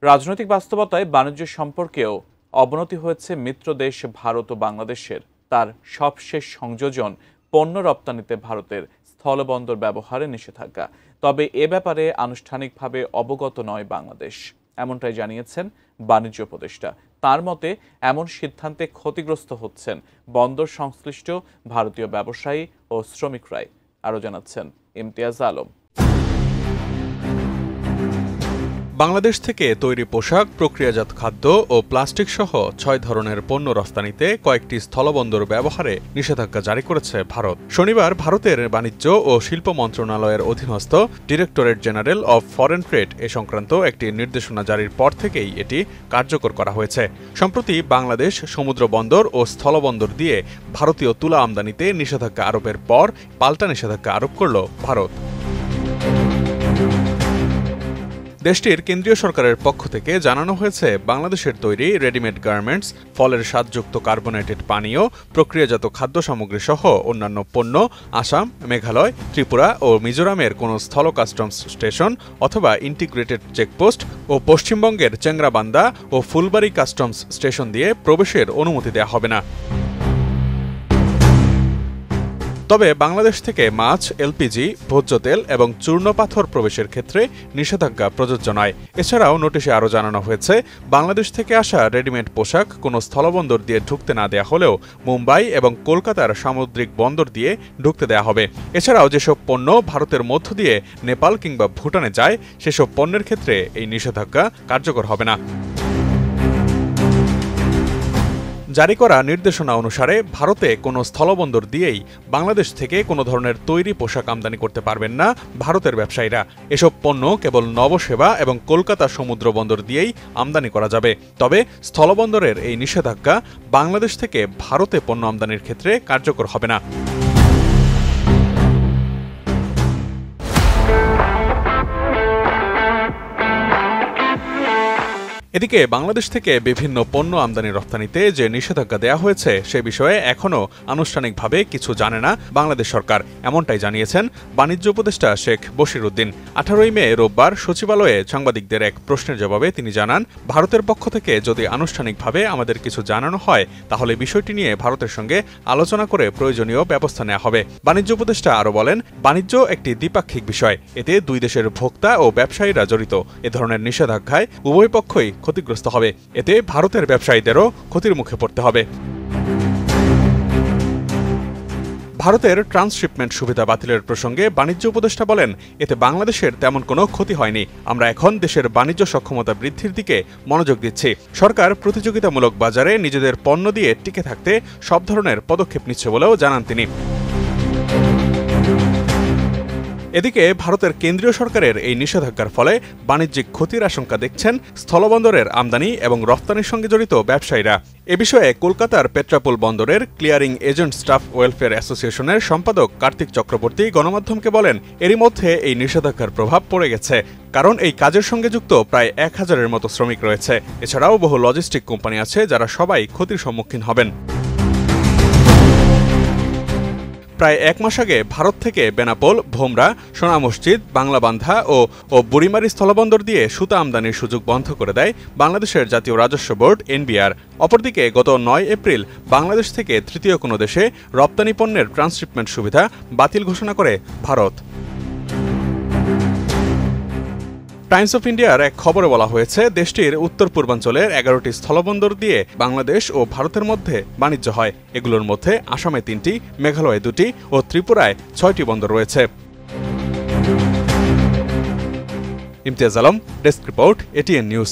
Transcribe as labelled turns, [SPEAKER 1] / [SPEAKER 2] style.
[SPEAKER 1] রাজনৈতিক বাস্তবতায় বাণিজ্য সম্পর্কেও অবনতি হয়েছে মিত্র দেশ ভারত ও বাংলাদেশের। তার সবশেষ সংযোজন পণ্য রপ্তানিতে ভারতের স্থলবন্দর ব্যবহারে নিষেধাজ্ঞা। তবে এ ব্যাপারে আনুষ্ঠানিকভাবে অবগত নয় বাংলাদেশ, এমনটাই জানিয়েছেন বাণিজ্য উপদেষ্টা। তার মতে এমন সিদ্ধান্তে ক্ষতিগ্রস্ত হচ্ছেন বন্দর সংশ্লিষ্ট ভারতীয় ব্যবসায়ী ও শ্রমিকরাই। আরও জানাচ্ছেন ইমতিয়াজ আলম।
[SPEAKER 2] বাংলাদেশ থেকে তৈরি পোশাক, প্রক্রিয়াজাত খাদ্য ও প্লাস্টিক সহ ৬ ধরনের পণ্য রফতানিতে কয়েকটি স্থলবন্দর ব্যবহারে নিষেধাজ্ঞা জারি করেছে ভারত। শনিবার ভারতের বাণিজ্য ও শিল্প মন্ত্রণালয়ের অধীনস্থ directorate general of foreign trade এ সংক্রান্ত একটি নির্দেশনা জারির পর থেকেই এটি কার্যকর করা হয়েছে। সম্প্রতি বাংলাদেশ সমুদ্র বন্দর ও স্থলবন্দর দিয়ে ভারতীয় তুলা আমদানিতে নিষেধাজ্ঞা আরোপের পর পাল্টা নিষেধাজ্ঞা আরোপ করল ভারত। দেশটির কেন্দ্রীয় সরকারের পক্ষ থেকে জানানো হয়েছে, বাংলাদেশের তৈরি রেডিমেড গার্মেন্টস, ফলের স্বাদযুক্ত কার্বোনেটেড পানীয়, প্রক্রিয়াজাত খাদ্য সামগ্রী সহ অন্যান্য পণ্য আসাম, মেঘালয়, ত্রিপুরা ও মিজোরামের কোনো স্থল কাস্টমস স্টেশন অথবা ইন্টিগ্রেটেড চেকপোস্ট ও পশ্চিমবঙ্গের চেংরাবান্ধা ও ফুলবাড়ী কাস্টমস স্টেশন দিয়ে প্রবেশের অনুমতি দেওয়া হবে না। তবে বাংলাদেশ থেকে মাছ, এলপিজি, ভোজ্য তেল এবং চূর্ণ পাথর প্রবেশের ক্ষেত্রে নিষেধাজ্ঞা প্রযোজ্য নয়। এছাড়াও নোটিশে আরও জানানো হয়েছে, বাংলাদেশ থেকে আসা রেডিমেড পোশাক কোনো স্থলবন্দর দিয়ে ঢুকতে না দেওয়া হলেও মুম্বাই এবং কলকাতার সামুদ্রিক বন্দর দিয়ে ঢুকতে দেওয়া হবে। এছাড়াও যেসব পণ্য ভারতের মধ্য দিয়ে নেপাল কিংবা ভুটানে যায়, সেসব পণ্যের ক্ষেত্রে এই নিষেধাজ্ঞা কার্যকর হবে না। জারি করা নির্দেশনা অনুসারে ভারতে কোনো স্থলবন্দর দিয়েই বাংলাদেশ থেকে কোনো ধরনের তৈরি পোশাক আমদানি করতে পারবেন না ভারতের ব্যবসায়ীরা। এসব পণ্য কেবল নবসেবা এবং কলকাতা সমুদ্র বন্দর দিয়েই আমদানি করা যাবে। তবে স্থলবন্দরের এই নিষেধাজ্ঞা বাংলাদেশ থেকে ভারতে পণ্য আমদানির ক্ষেত্রে কার্যকর হবে না। এদিকে বাংলাদেশ থেকে বিভিন্ন পণ্য আমদানি রপ্তানিতে যে নিষেধাজ্ঞা দেওয়া হয়েছে, সে বিষয়ে এখনও আনুষ্ঠানিকভাবে কিছু জানে না বাংলাদেশ সরকার, এমনটাই জানিয়েছেন বাণিজ্য উপদেষ্টা শেখ বশির উদ্দিন। 18 মে রোববার সচিবালয়ে সাংবাদিকদের এক প্রশ্নের জবাবে তিনি জানান, ভারতের পক্ষ থেকে যদি আনুষ্ঠানিকভাবে আমাদের কিছু জানানো হয়, তাহলে বিষয়টি নিয়ে ভারতের সঙ্গে আলোচনা করে প্রয়োজনীয় ব্যবস্থা নেওয়া হবে। বাণিজ্য উপদেষ্টা আরও বলেন, বাণিজ্য একটি দ্বিপাক্ষিক বিষয়, এতে দুই দেশের ভোক্তা ও ব্যবসায়ীরা জড়িত। এ ধরনের নিষেধাজ্ঞায় উভয় পক্ষই ক্ষতিগ্রস্ত হবে, এতে ভারতের ব্যবসায়ীদেরও ক্ষতির মুখে পড়তে হবে। ভারতের ট্রান্সশিপমেন্ট সুবিধা বাতিলের প্রসঙ্গে বাণিজ্য উপদেষ্টা বলেন, এতে বাংলাদেশের তেমন কোনো ক্ষতি হয়নি। আমরা এখন দেশের বাণিজ্য সক্ষমতা বৃদ্ধির দিকে মনোযোগ দিচ্ছি। সরকার প্রতিযোগিতামূলক বাজারে নিজেদের পণ্য দিয়ে টিকে থাকতে সব ধরনের পদক্ষেপ নিচ্ছে বলেও জানান তিনি। এদিকে ভারতের কেন্দ্রীয় সরকারের এই নিষেধাজ্ঞার ফলে বাণিজ্যিক ক্ষতির আশঙ্কা দেখছেন স্থলবন্দরের আমদানি এবং রফতানির সঙ্গে জড়িত ব্যবসায়ীরা। এ বিষয়ে কলকাতার পেট্রাপোল বন্দরের ক্লিয়ারিং এজেন্ট স্টাফ ওয়েলফেয়ার অ্যাসোসিয়েশনের সম্পাদক কার্তিক চক্রবর্তী গণমাধ্যমকে বলেন, এরই মধ্যে এই নিষেধাজ্ঞার প্রভাব পড়ে গেছে, কারণ এই কাজের সঙ্গে যুক্ত প্রায় 1000-এর মতো শ্রমিক রয়েছে। এছাড়াও বহু লজিস্টিক কোম্পানি আছে যারা সবাই ক্ষতির সম্মুখীন হবেন। প্রায় 1 মাস আগে ভারত থেকে বেনাপোল, ভোমরা, সোনা মসজিদ, বাংলাবান্ধা ও বুড়িমারি স্থলবন্দর দিয়ে সুতা আমদানির সুযোগ বন্ধ করে দেয় বাংলাদেশের জাতীয় রাজস্ব বোর্ড এনবিআর। অপরদিকে গত 9 এপ্রিল বাংলাদেশ থেকে তৃতীয় কোনো দেশে রপ্তানি পণ্যের ট্রান্সশিপমেন্ট সুবিধা বাতিল ঘোষণা করে ভারত। টাইমস অফ ইন্ডিয়ার এক খবরে বলা হয়েছে, দেশটির উত্তর পূর্বাঞ্চলের 11টি স্থলবন্দর দিয়ে বাংলাদেশ ও ভারতের মধ্যে বাণিজ্য হয়। এগুলোর মধ্যে আসামে 3টি, মেঘালয়ে 2টি ও ত্রিপুরায় 6টি বন্দর রয়েছে। Imtiaz Alam, desk report, ATN news.